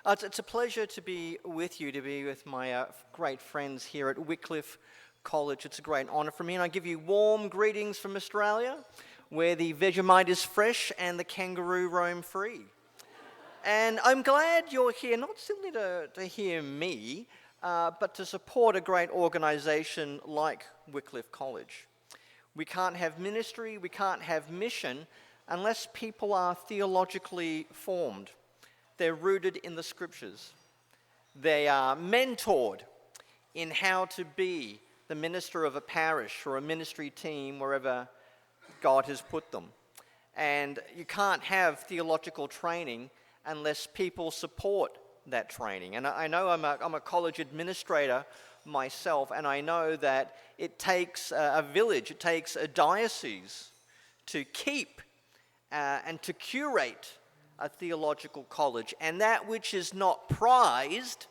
It's a pleasure to be with you, to be with my great friends here at Wycliffe College. It's a great honour for me, and I give you warm greetings from Australia, where the Vegemite is fresh and the kangaroo roam free. And I'm glad you're here, not simply to hear me, but to support a great organisation like Wycliffe College. We can't have ministry, we can't have mission, unless people are theologically formed. They're rooted in the scriptures. They are mentored in how to be the minister of a parish or a ministry team wherever God has put them. And you can't have theological training unless people support that training. And I know I'm a college administrator myself, and I know that it takes a village, it takes a diocese to keep and to curate a theological college, and that which is not prized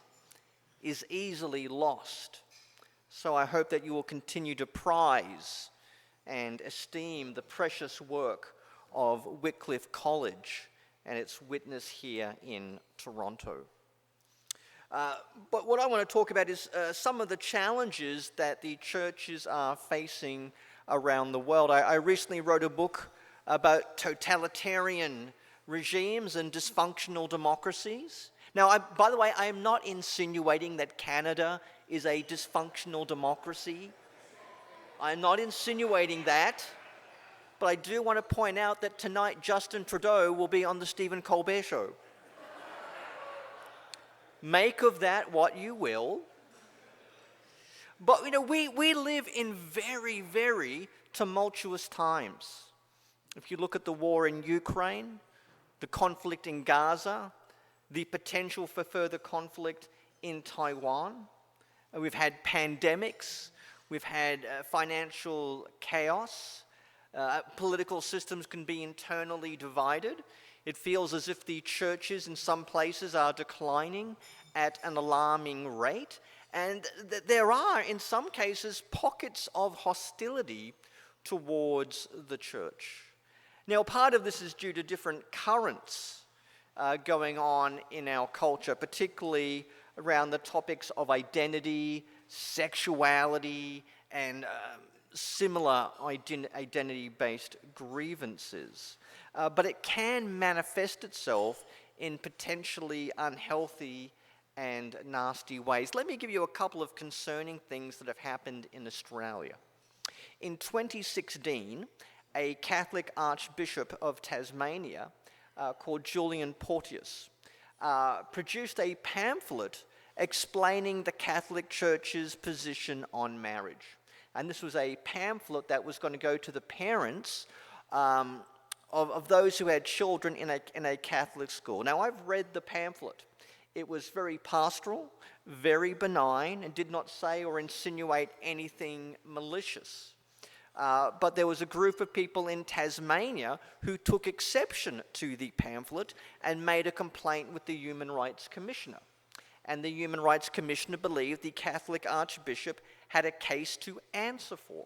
is easily lost. So I hope that you will continue to prize and esteem the precious work of Wycliffe College and its witness here in Toronto. But what I want to talk about is some of the challenges that the churches are facing around the world. I recently wrote a book about totalitarian regimes and dysfunctional democracies. Now, by the way, I am not insinuating that Canada is a dysfunctional democracy. I'm not insinuating that. But I do want to point out that tonight Justin Trudeau will be on the Stephen Colbert Show. Make of that what you will. But, we live in very, very tumultuous times. If you look at the war in Ukraine, the conflict in Gaza, the potential for further conflict in Taiwan. We've had pandemics, we've had financial chaos, political systems can be internally divided. It feels as if the churches in some places are declining at an alarming rate, and there are, in some cases, pockets of hostility towards the church. Now, part of this is due to different currents going on in our culture, particularly around the topics of identity, sexuality, and similar identity-based grievances. But it can manifest itself in potentially unhealthy and nasty ways. Let me give you a couple of concerning things that have happened in Australia. In 2016, a Catholic Archbishop of Tasmania called Julian Porteous produced a pamphlet explaining the Catholic Church's position on marriage. And this was a pamphlet that was going to go to the parents of those who had children in a Catholic school. Now, I've read the pamphlet. It was very pastoral, very benign, and did not say or insinuate anything malicious. But there was a group of people in Tasmania who took exception to the pamphlet and made a complaint with the Human Rights Commissioner. And the Human Rights Commissioner believed the Catholic Archbishop had a case to answer for.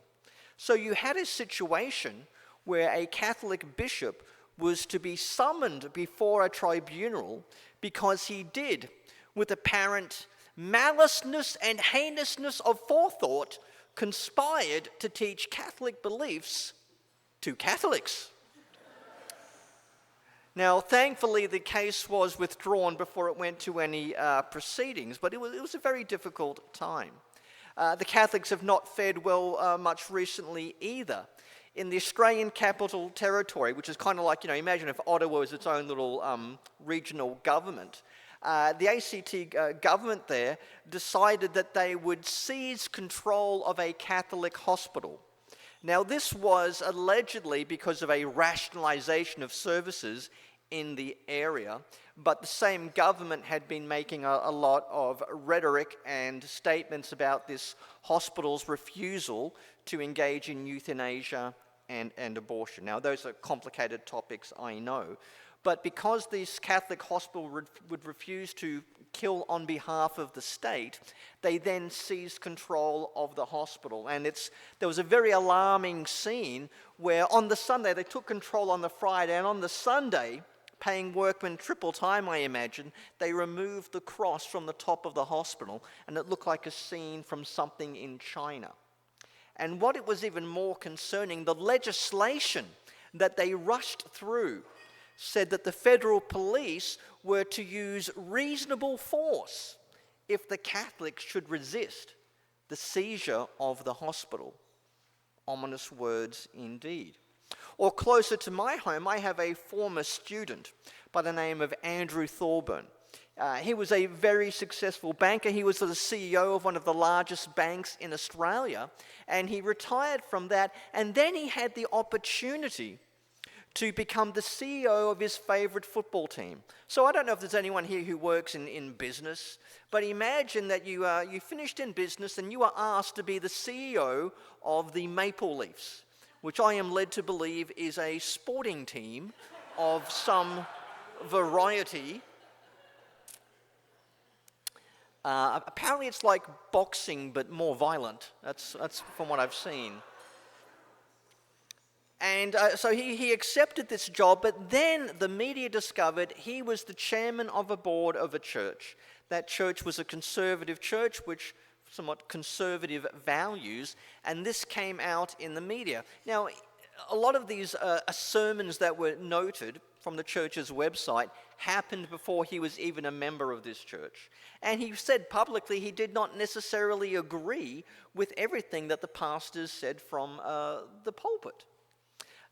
So you had a situation where a Catholic bishop was to be summoned before a tribunal because he did, with apparent maliceness and heinousness of forethought, conspired to teach Catholic beliefs to Catholics. Now, thankfully, the case was withdrawn before it went to any proceedings, but it was a very difficult time. The Catholics have not fared well much recently either. In the Australian Capital Territory, which is kind of like, imagine if Ottawa was its own little regional government, the ACT government there decided that they would seize control of a Catholic hospital. Now, this was allegedly because of a rationalization of services in the area, but the same government had been making a lot of rhetoric and statements about this hospital's refusal to engage in euthanasia and abortion. Now, those are complicated topics, I know. But because this Catholic hospital would refuse to kill on behalf of the state, they then seized control of the hospital. And there was a very alarming scene where on the Sunday, they took control on the Friday, and on the Sunday, paying workmen triple time, I imagine, they removed the cross from the top of the hospital, and it looked like a scene from something in China. And what it was even more concerning, the legislation that they rushed through said that the federal police were to use reasonable force if the Catholics should resist the seizure of the hospital. Ominous words indeed. Or closer to my home, I have a former student by the name of Andrew Thorburn. He was a very successful banker. He was the CEO of one of the largest banks in Australia, and he retired from that, and then he had the opportunity to become the CEO of his favorite football team. So I don't know if there's anyone here who works in business, but imagine that you finished in business and you are asked to be the CEO of the Maple Leafs, which I am led to believe is a sporting team of some variety. Apparently it's like boxing but more violent. That's from what I've seen. And so he accepted this job, but then the media discovered he was the chairman of a board of a church. That church was a conservative church, which somewhat conservative values, and this came out in the media. Now, a lot of these sermons that were noted from the church's website happened before he was even a member of this church. And he said publicly he did not necessarily agree with everything that the pastors said from the pulpit.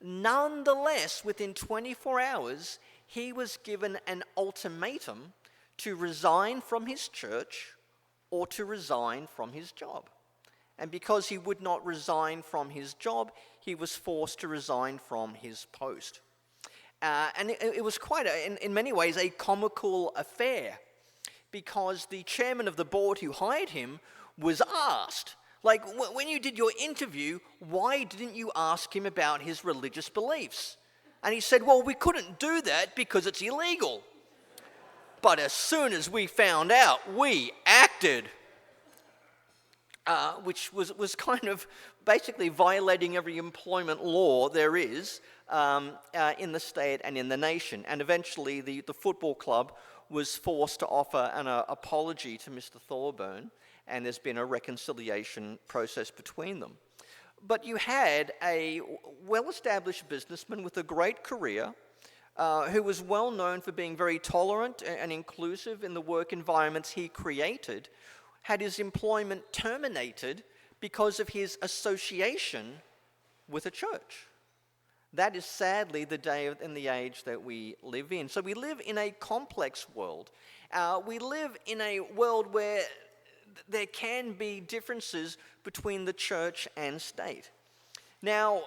Nonetheless, within 24 hours, he was given an ultimatum to resign from his church or to resign from his job. And because he would not resign from his job, he was forced to resign from his post. And it was quite, in many ways, a comical affair, because the chairman of the board who hired him was asked, like, when you did your interview, why didn't you ask him about his religious beliefs? And he said, well, we couldn't do that because it's illegal. But as soon as we found out, we acted. Which was kind of basically violating every employment law there is in the state and in the nation. And eventually the football club was forced to offer an apology to Mr. Thorburn, and there's been a reconciliation process between them. But you had a well-established businessman with a great career who was well known for being very tolerant and inclusive in the work environments he created, had his employment terminated because of his association with a church. That is sadly the day and the age that we live in. So we live in a complex world. We live in a world where there can be differences between the church and state. Now,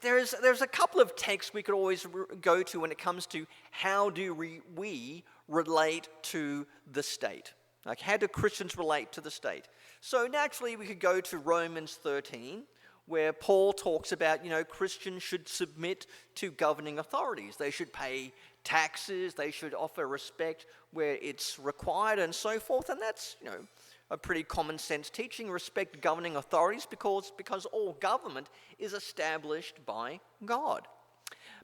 there's a couple of texts we could always go to when it comes to how do we relate to the state. Like, how do Christians relate to the state? So naturally, we could go to Romans 13, where Paul talks about, Christians should submit to governing authorities. They should pay taxes, they should offer respect where it's required, and so forth. And that's, a pretty common sense teaching. Respect governing authorities because all government is established by God.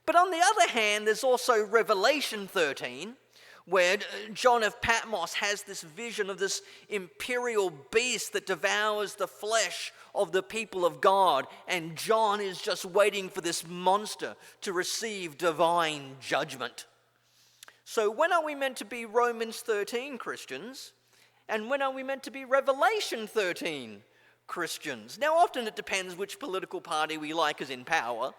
But on the other hand, there's also Revelation 13, where John of Patmos has this vision of this imperial beast that devours the flesh of the people of God, and John is just waiting for this monster to receive divine judgment. So when are we meant to be Romans 13 Christians? And when are we meant to be Revelation 13 Christians? Now, often it depends which political party we like is in power.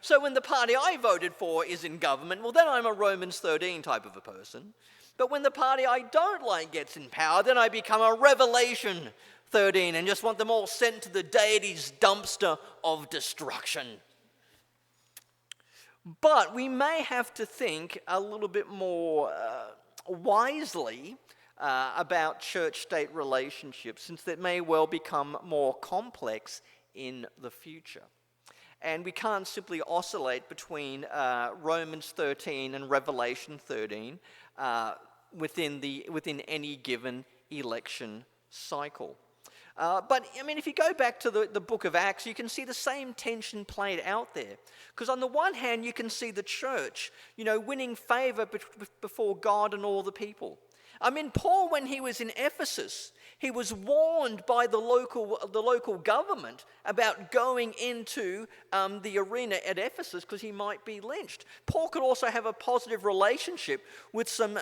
So when the party I voted for is in government, well, then I'm a Romans 13 type of a person. But when the party I don't like gets in power, then I become a Revelation 13 and just want them all sent to the deity's dumpster of destruction. But we may have to think a little bit more wisely about church-state relationships, since they may well become more complex in the future. And we can't simply oscillate between Romans 13 and Revelation 13 within any given election cycle. But I mean, if you go back to the book of Acts, you can see the same tension played out there. Because on the one hand, you can see the church, winning favor before God and all the people. I mean, Paul, when he was in Ephesus, he was warned by the local government about going into the arena at Ephesus because he might be lynched. Paul could also have a positive relationship with some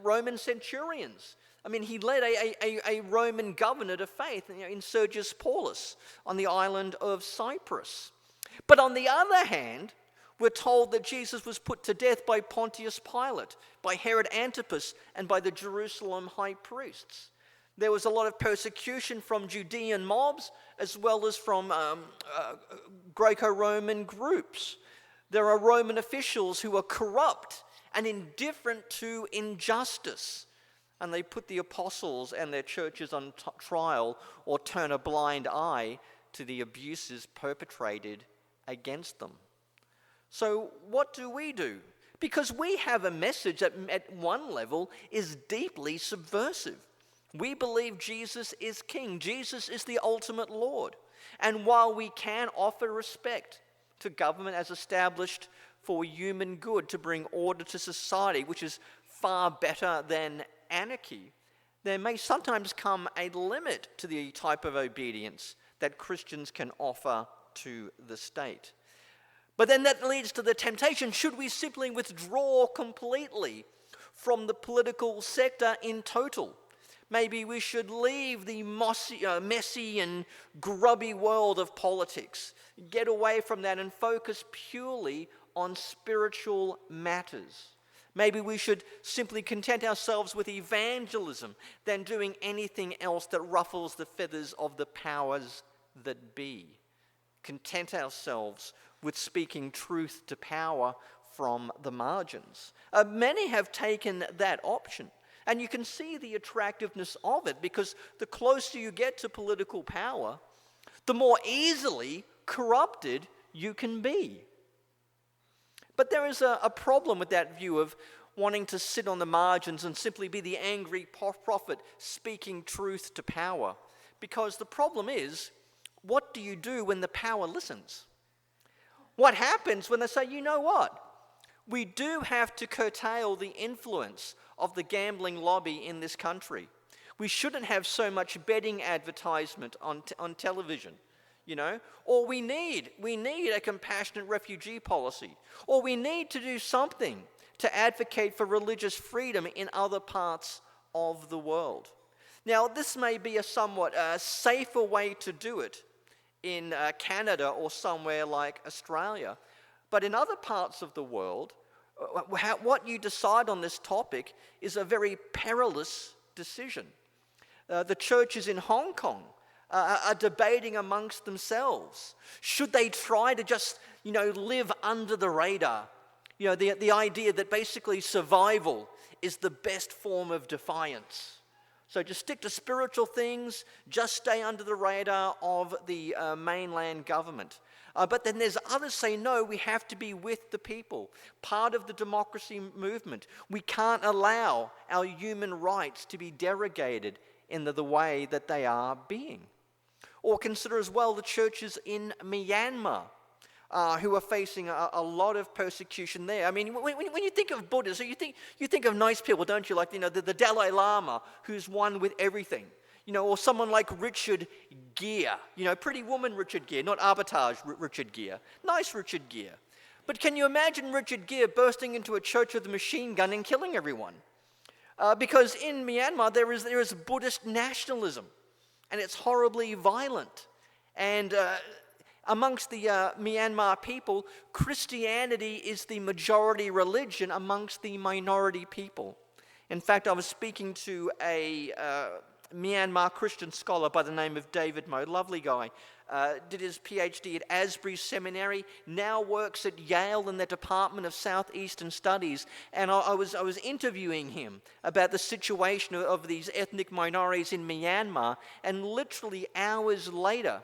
Roman centurions. I mean, he led a Roman governor to faith in Sergius Paulus on the island of Cyprus. But on the other hand, we're told that Jesus was put to death by Pontius Pilate, by Herod Antipas, and by the Jerusalem high priests. There was a lot of persecution from Judean mobs as well as from Greco-Roman groups. There are Roman officials who are corrupt and indifferent to injustice. And they put the apostles and their churches on trial or turn a blind eye to the abuses perpetrated against them. So what do? Because we have a message that at one level is deeply subversive. We believe Jesus is King. Jesus is the ultimate Lord. And while we can offer respect to government as established for human good to bring order to society, which is far better than anarchy, there may sometimes come a limit to the type of obedience that Christians can offer to the state. But then that leads to the temptation, should we simply withdraw completely from the political sector in total? Maybe we should leave the messy and grubby world of politics, get away from that and focus purely on spiritual matters. Maybe we should simply content ourselves with evangelism than doing anything else that ruffles the feathers of the powers that be. Content ourselves with speaking truth to power from the margins. Many have taken that option, and you can see the attractiveness of it because the closer you get to political power, the more easily corrupted you can be. But there is a problem with that view of wanting to sit on the margins and simply be the angry prophet speaking truth to power. Because the problem is, what do you do when the power listens? What happens when they say, you know what? We do have to curtail the influence of the gambling lobby in this country. We shouldn't have so much betting advertisement on television. Or we need a compassionate refugee policy, or we need to do something to advocate for religious freedom in other parts of the world. Now, this may be a somewhat safer way to do it in Canada or somewhere like Australia, but in other parts of the world, what you decide on this topic is a very perilous decision. The churches in Hong Kong are debating amongst themselves. Should they try to just, live under the radar? The idea that basically survival is the best form of defiance. So just stick to spiritual things, just stay under the radar of the mainland government. But then there's others say, no, we have to be with the people, part of the democracy movement. We can't allow our human rights to be derogated in the way that they are being. Or consider as well the churches in Myanmar who are facing a lot of persecution there. I mean, when you think of Buddhists, you think of nice people, don't you? Like, the Dalai Lama, who's one with everything. Or someone like Richard Gere. Pretty woman Richard Gere, not Arbitage Richard Gere. Nice Richard Gere. But can you imagine Richard Gere bursting into a church with a machine gun and killing everyone? Because in Myanmar there is Buddhist nationalism. And it's horribly violent. And amongst the Myanmar people, Christianity is the majority religion amongst the minority people. In fact, I was speaking to a Myanmar Christian scholar by the name of David Mo, lovely guy, did his PhD at Asbury Seminary, now works at Yale in the Department of Southeastern Studies, and I was interviewing him about the situation of these ethnic minorities in Myanmar, and literally hours later,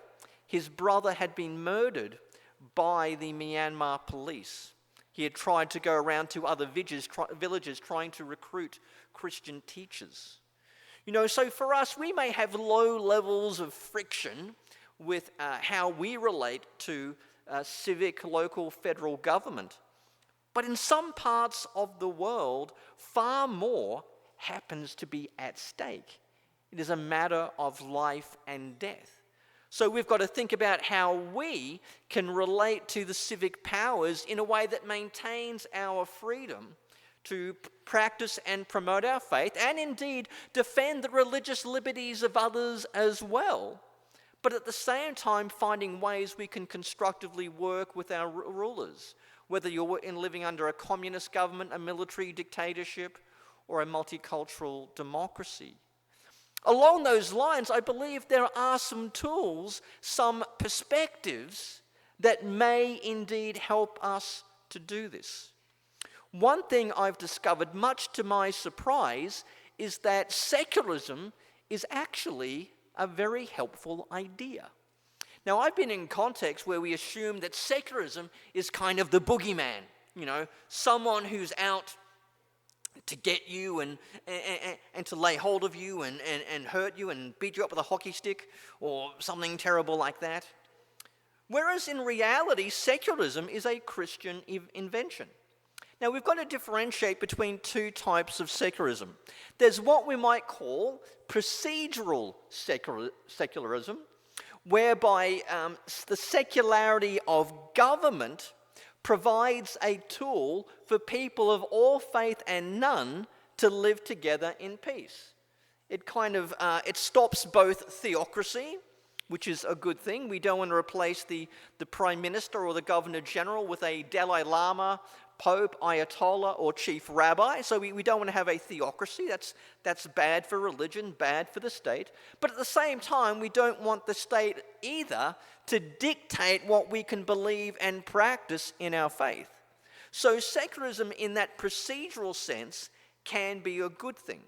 his brother had been murdered by the Myanmar police. He had tried to go around to other villages trying to recruit Christian teachers. So for us, we may have low levels of friction with how we relate to civic, local, federal government. But in some parts of the world, far more happens to be at stake. It is a matter of life and death. So we've got to think about how we can relate to the civic powers in a way that maintains our freedom to practice and promote our faith, and indeed defend the religious liberties of others as well, but at the same time finding ways we can constructively work with our rulers, whether you're living under a communist government, a military dictatorship, or a multicultural democracy. Along those lines, I believe there are some tools, some perspectives that may indeed help us to do this. One thing I've discovered, much to my surprise, is that secularism is actually a very helpful idea. Now, I've been in contexts where we assume that secularism is kind of the boogeyman, someone who's out to get you and to lay hold of you and hurt you and beat you up with a hockey stick or something terrible like that. Whereas in reality, secularism is a Christian invention. Now, we've got to differentiate between two types of secularism. There's what we might call procedural secularism, whereby the secularity of government provides a tool for people of all faith and none to live together in peace. It it stops both theocracy, which is a good thing. We don't want to replace the Prime Minister or the Governor General with a Dalai Lama, Pope, Ayatollah, or Chief Rabbi. So we don't want to have a theocracy. That's bad for religion, bad for the state. But at the same time, we don't want the state either to dictate what we can believe and practice in our faith. So secularism in that procedural sense can be a good thing.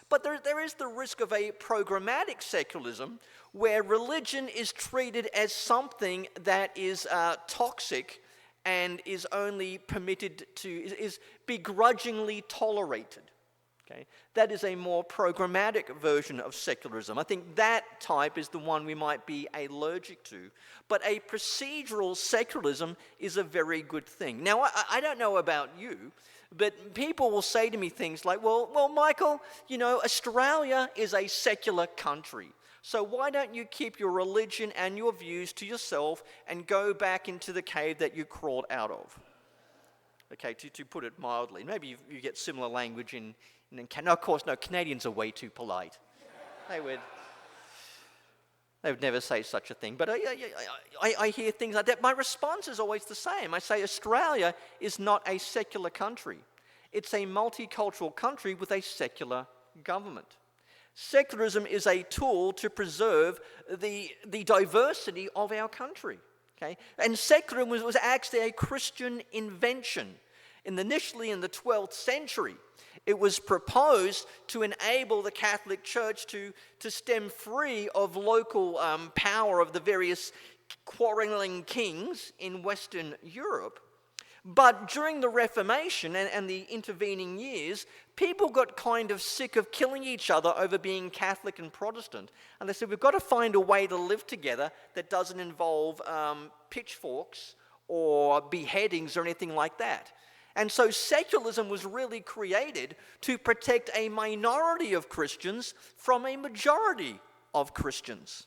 But there is the risk of a programmatic secularism where religion is treated as something that is toxic and is only permitted is begrudgingly tolerated. Okay? That is a more programmatic version of secularism. I think that type is the one we might be allergic to. But a procedural secularism is a very good thing. Now, I don't know about you, but people will say to me things like, well, Michael, Australia is a secular country. So why don't you keep your religion and your views to yourself and go back into the cave that you crawled out of? Okay, to put it mildly. Maybe you get similar language in Canada. Of course, no, Canadians are way too polite. They would never say such a thing. But I hear things like that. My response is always the same. I say Australia is not a secular country. It's a multicultural country with a secular government. Secularism is a tool to preserve the diversity of our country. Okay? And secularism was actually a Christian invention. Initially in the 12th century, it was proposed to enable the Catholic Church to stem free of local power of the various quarreling kings in Western Europe. But during the Reformation and the intervening years, people got kind of sick of killing each other over being Catholic and Protestant. And they said, we've got to find a way to live together that doesn't involve pitchforks or beheadings or anything like that. And so secularism was really created to protect a minority of Christians from a majority of Christians.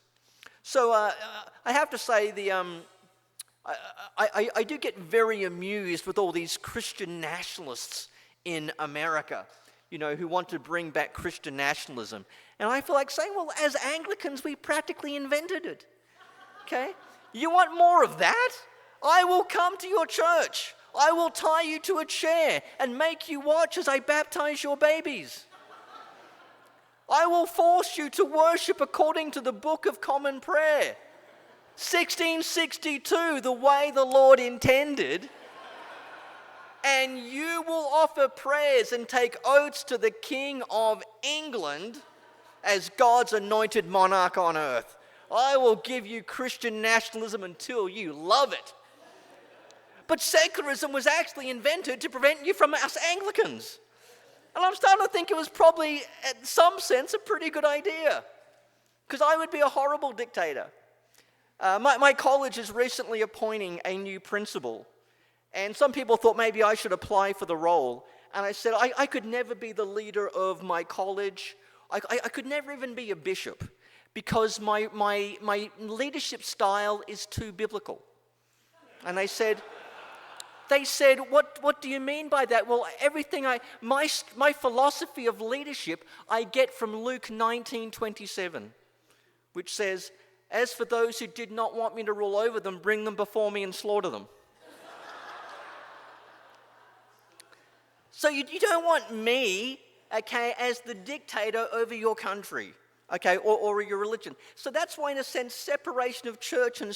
So I have to say I do get very amused with all these Christian nationalists in America, who want to bring back Christian nationalism. And I feel like saying, well, as Anglicans, we practically invented it. Okay? You want more of that? I will come to your church. I will tie you to a chair and make you watch as I baptize your babies. I will force you to worship according to the Book of Common Prayer. 1662, the way the Lord intended. And you will offer prayers and take oaths to the King of England as God's anointed monarch on earth. I will give you Christian nationalism until you love it. But secularism was actually invented to prevent you from us Anglicans. And I'm starting to think it was probably, in some sense, a pretty good idea. Because I would be a horrible dictator. My college is recently appointing a new principal. And some people thought maybe I should apply for the role. And I said, I could never be the leader of my college. I could never even be a bishop. Because my leadership style is too biblical. And they said, what do you mean by that? Well, my philosophy of leadership I get from Luke 19:27, which says, as for those who did not want me to rule over them, bring them before me and slaughter them. So you don't want me, okay, as the dictator over your country. Okay, or your religion. So that's why, in a sense, separation of church and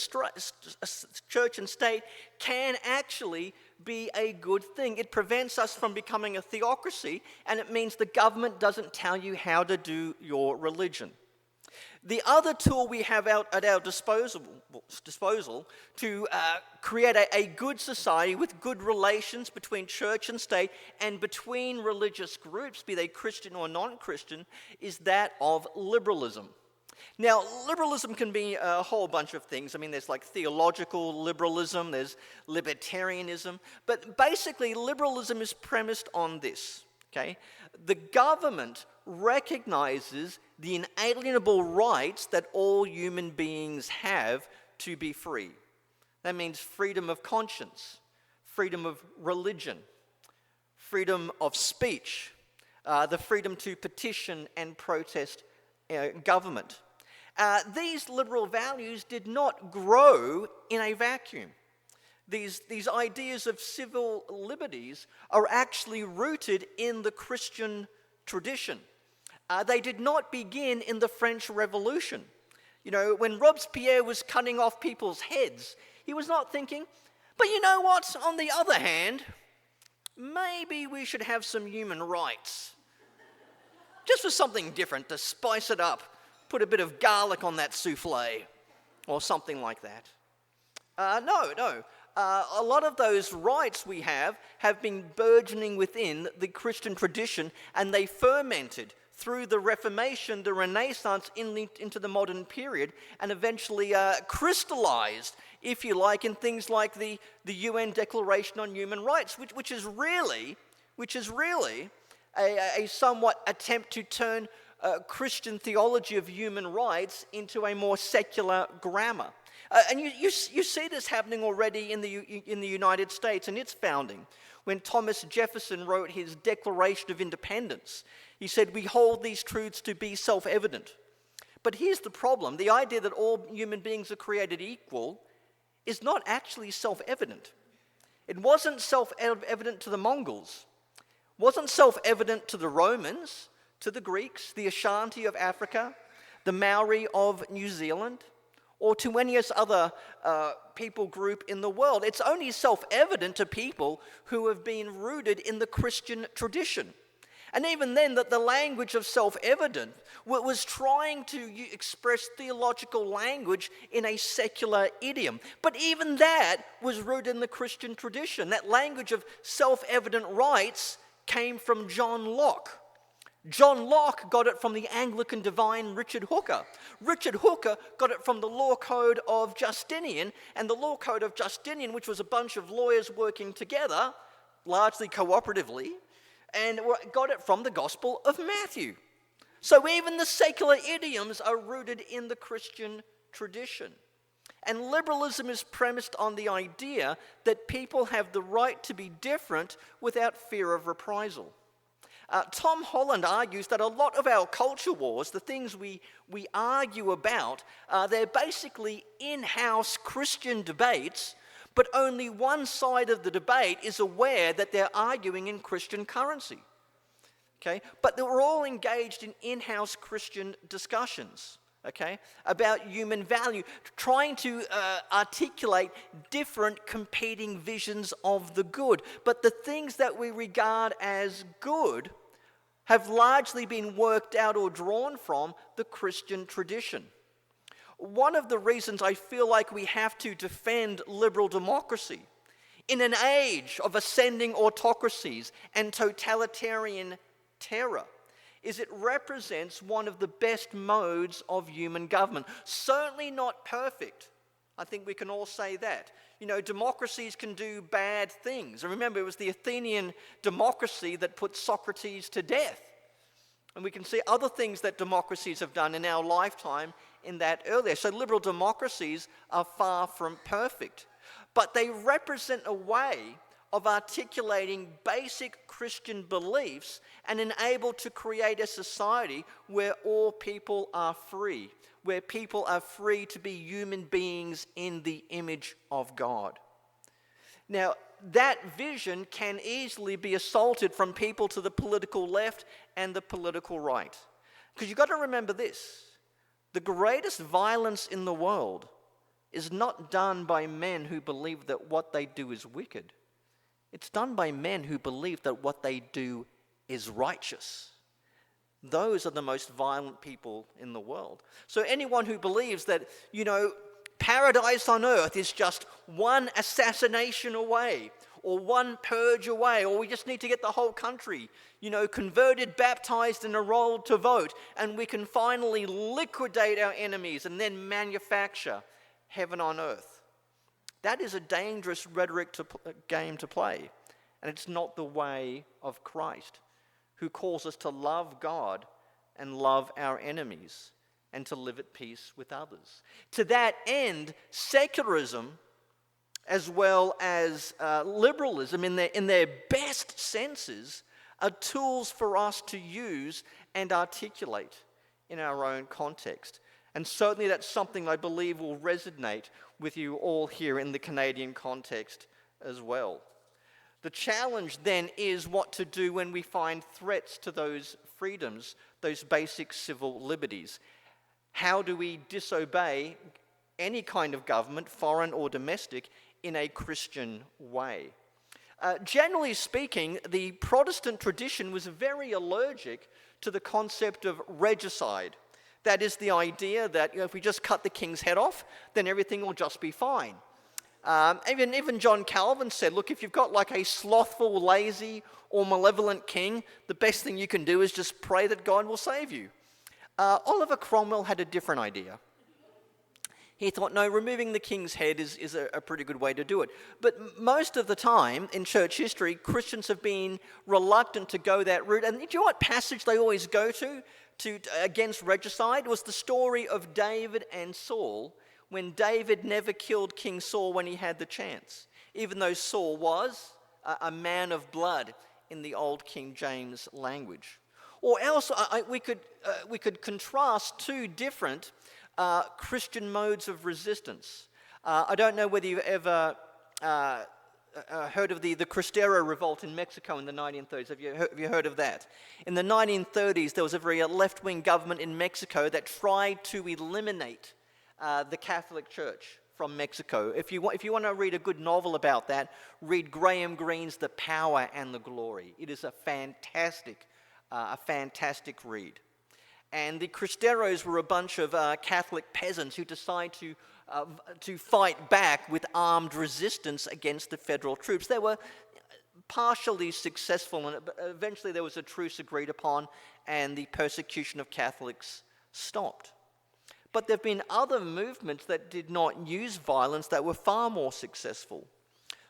state can actually be a good thing. It prevents us from becoming a theocracy, and it means the government doesn't tell you how to do your religion. The other tool we have at our disposal to create a good society with good relations between church and state and between religious groups, be they Christian or non-Christian, is that of liberalism. Now, liberalism can be a whole bunch of things. I mean, there's like theological liberalism, there's libertarianism, but basically liberalism is premised on this, okay? The government recognizes the inalienable rights that all human beings have to be free. That means freedom of conscience, freedom of religion, freedom of speech, the freedom to petition and protest government. These liberal values did not grow in a vacuum. These ideas of civil liberties are actually rooted in the Christian tradition. They did not begin in the French Revolution. You know, when Robespierre was cutting off people's heads, he was not thinking, but you know what, on the other hand, maybe we should have some human rights. Just for something different, to spice it up, put a bit of garlic on that souffle, or something like that. No. A lot of those rights we have been burgeoning within the Christian tradition, and they fermented through the Reformation, the Renaissance, into the modern period, and eventually crystallized, if you like, in things like the UN Declaration on Human Rights, which is really a somewhat attempt to turn Christian theology of human rights into a more secular grammar. And you see this happening already in the United States and its founding. When Thomas Jefferson wrote his Declaration of Independence, he said, we hold these truths to be self-evident. But here's the problem. The idea that all human beings are created equal is not actually self-evident. It wasn't self-evident to the Mongols. It wasn't self-evident to the Romans, to the Greeks, the Ashanti of Africa, the Maori of New Zealand, or to any other people group in the world. It's only self-evident to people who have been rooted in the Christian tradition. And even then, that the language of self-evident was trying to express theological language in a secular idiom. But even that was rooted in the Christian tradition. That language of self-evident rights came from John Locke. John Locke got it from the Anglican divine Richard Hooker. Richard Hooker got it from the law code of Justinian, and the law code of Justinian, which was a bunch of lawyers working together, largely cooperatively, and got it from the Gospel of Matthew. So even the secular idioms are rooted in the Christian tradition. And liberalism is premised on the idea that people have the right to be different without fear of reprisal. Tom Holland argues that a lot of our culture wars, the things we argue about, they're basically in-house Christian debates, but only one side of the debate is aware that they're arguing in Christian currency. Okay? But we're all engaged in in-house Christian discussions, okay, about human value, trying to articulate different competing visions of the good. But the things that we regard as good have largely been worked out or drawn from the Christian tradition. One of the reasons I feel like we have to defend liberal democracy in an age of ascending autocracies and totalitarian terror is it represents one of the best modes of human government. Certainly not perfect. I think we can all say that. You know, democracies can do bad things. And remember, it was the Athenian democracy that put Socrates to death. And we can see other things that democracies have done in our lifetime in that earlier. So liberal democracies are far from perfect. But they represent a way of articulating basic Christian beliefs and enable to create a society where all people are free, where people are free to be human beings in the image of God. Now, that vision can easily be assaulted from people to the political left and the political right. Because you've got to remember this: the greatest violence in the world is not done by men who believe that what they do is wicked. It's done by men who believe that what they do is righteous. Those are the most violent people in the world. So anyone who believes that, you know, paradise on earth is just one assassination away, or one purge away, or we just need to get the whole country, you know, converted, baptized, and enrolled to vote, and we can finally liquidate our enemies and then manufacture heaven on earth. That is a dangerous rhetoric game to play, and it's not the way of Christ, who calls us to love God and love our enemies and to live at peace with others. To that end, secularism as well as liberalism in their best senses are tools for us to use and articulate in our own context. And certainly that's something I believe will resonate with you all here in the Canadian context as well. The challenge then is what to do when we find threats to those freedoms, those basic civil liberties. How do we disobey any kind of government, foreign or domestic, in a Christian way? Generally speaking, the Protestant tradition was very allergic to the concept of regicide. That is the idea that, you know, if we just cut the king's head off, then everything will just be fine. Even John Calvin said, look, if you've got like a slothful, lazy, or malevolent king, the best thing you can do is just pray that God will save you. Oliver Cromwell had a different idea. He thought, no, removing the king's head is a pretty good way to do it. But most of the time in church history, Christians have been reluctant to go that route. And do you know what passage they always go to against regicide? It was the story of David and Saul, when David never killed King Saul when he had the chance, even though Saul was a man of blood in the old King James language. Or else we could contrast two different Christian modes of resistance. I don't know whether you've ever heard of the Cristero revolt in Mexico in the 1930s. Have you heard of that? In the 1930s, there was a very left-wing government in Mexico that tried to eliminate the Catholic Church from Mexico. If you want to read a good novel about that, read Graham Greene's The Power and the Glory. It is a fantastic read. And the Cristeros were a bunch of Catholic peasants who decided to fight back with armed resistance against the federal troops. They were partially successful, and eventually there was a truce agreed upon, and the persecution of Catholics stopped. But there have been other movements that did not use violence that were far more successful.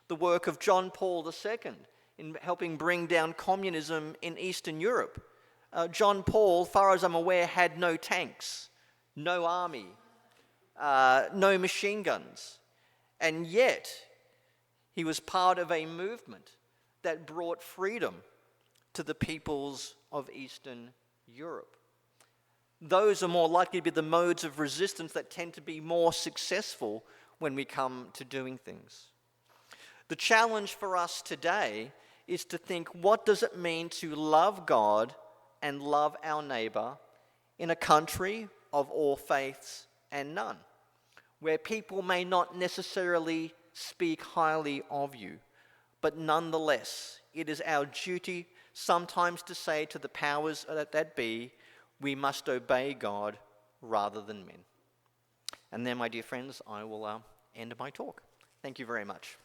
The work of John Paul II in helping bring down communism in Eastern Europe. John Paul, far as I'm aware, had no tanks, no army, no machine guns. And yet, he was part of a movement that brought freedom to the peoples of Eastern Europe. Those are more likely to be the modes of resistance that tend to be more successful when we come to doing things. The challenge for us today is to think, what does it mean to love God and love our neighbor in a country of all faiths and none, where people may not necessarily speak highly of you, but nonetheless, it is our duty sometimes to say to the powers that be, we must obey God rather than men. And then, my dear friends, I will end my talk. Thank you very much.